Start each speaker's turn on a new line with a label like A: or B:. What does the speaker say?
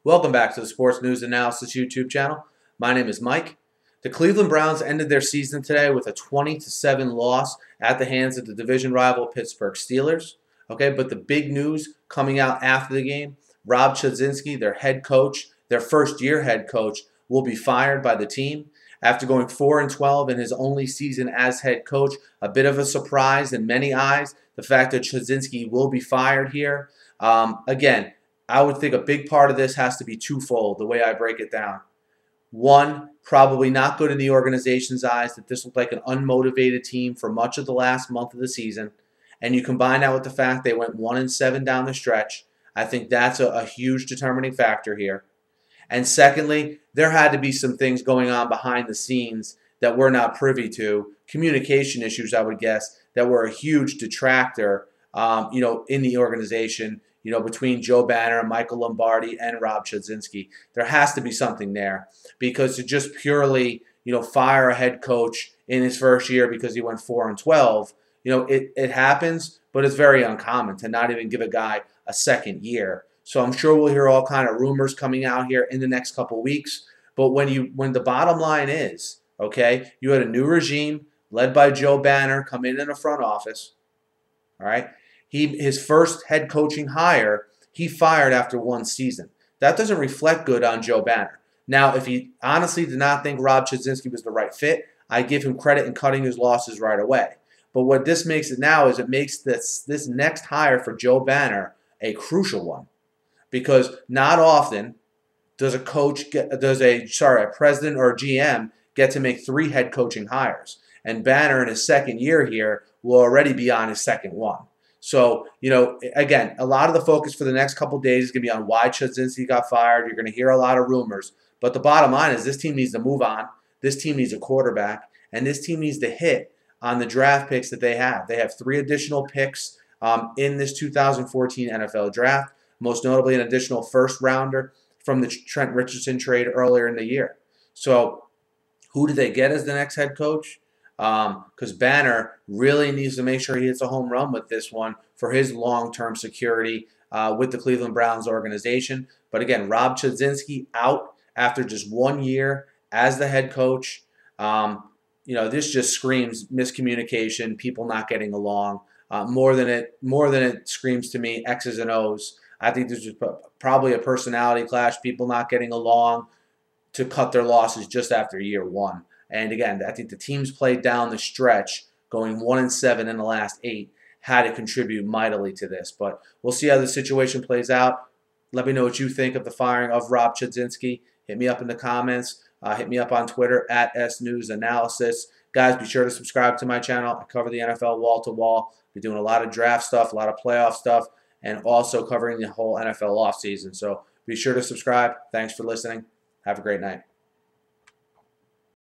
A: Welcome back to the Sports News Analysis YouTube channel. My name is Mike. The Cleveland Browns ended their season today with a 20-7 loss at the hands of the division rival Pittsburgh Steelers. Okay, but the big news coming out after the game, Rob Chudzinski, their head coach, their first-year head coach, will be fired by the team. After going 4-12 in his only season as head coach, a bit of a surprise in many eyes, the fact that Chudzinski will be fired here. Again, I would think a big part of this has to be twofold, the way I break it down. One, probably not good in the organization's eyes that this looked like an unmotivated team for much of the last month of the season. And you combine that with the fact they went 1-7 down the stretch. I think that's a huge determining factor here. And secondly, there had to be some things going on behind the scenes that we're not privy to. Communication issues, I would guess, that were a huge detractor, in the organization, between Joe Banner and Michael Lombardi and Rob Chudzinski. There has to be something there, because to just purely, fire a head coach in his first year because he went 4-12, it happens, but it's very uncommon to not even give a guy a second year. So I'm sure we'll hear all kind of rumors coming out here in the next couple weeks. But when the bottom line is, okay, you had a new regime led by Joe Banner come in the front office, all right? His first head coaching hire, he fired after one season. That doesn't reflect good on Joe Banner. Now, if he honestly did not think Rob Chudzinski was the right fit, I give him credit in cutting his losses right away. But what this makes it now is it makes this next hire for Joe Banner a crucial one. Because not often does a president or a GM get to make 3 head coaching hires. And Banner in his second year here will already be on his second one. So, again, a lot of the focus for the next couple days is going to be on why Chudzinski got fired. You're going to hear a lot of rumors. But the bottom line is this team needs to move on. This team needs a quarterback. And this team needs to hit on the draft picks that they have. They have 3 additional picks in this 2014 NFL draft, most notably an additional first-rounder from the Trent Richardson trade earlier in the year. So who do they get as the next head coach? Because Banner really needs to make sure he hits a home run with this one for his long-term security with the Cleveland Browns organization. But again, Rob Chudzinski out after just 1 year as the head coach. This just screams miscommunication, people not getting along. More than it screams to me X's and O's. I think there's just probably a personality clash, people not getting along to cut their losses just after year one. And again, I think the teams played down the stretch, going 1-7 in the last 8, had to contribute mightily to this. But we'll see how the situation plays out. Let me know what you think of the firing of Rob Chudzinski. Hit me up in the comments. Hit me up on Twitter at @SNewsAnalysis. Guys, be sure to subscribe to my channel. I cover the NFL wall to wall. We're doing a lot of draft stuff, a lot of playoff stuff, and also covering the whole NFL offseason. So be sure to subscribe. Thanks for listening. Have a great night.